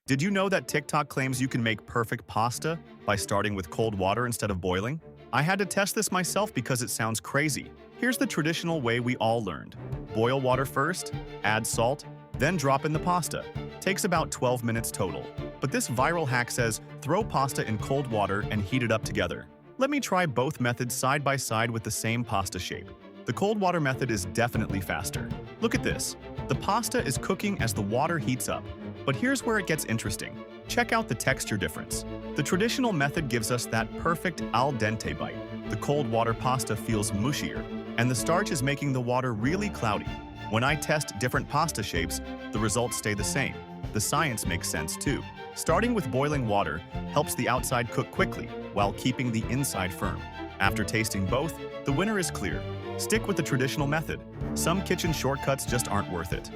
Did you know that TikTok claims you can make perfect pasta by starting with cold water instead of boiling? I had to test this myself because it sounds crazy. Here's the traditional way we all learned. Boil water first, add salt, then drop in the pasta. Takes about 12 minutes total. But this viral hack says throw pasta in cold water and heat it up together. Let me try both methods side by side with the same pasta shape. The cold water method is definitely faster. Look at this. The pasta is cooking as the water heats up. But here's where it gets interesting. Check out the texture difference. The traditional method gives us that perfect al dente bite. The cold water pasta feels mushier, and the starch is making the water really cloudy. When I test different pasta shapes, the results stay the same. The science makes sense too. Starting with boiling water helps the outside cook quickly while keeping the inside firm. After tasting both, the winner is clear. Stick with the traditional method. Some kitchen shortcuts just aren't worth it.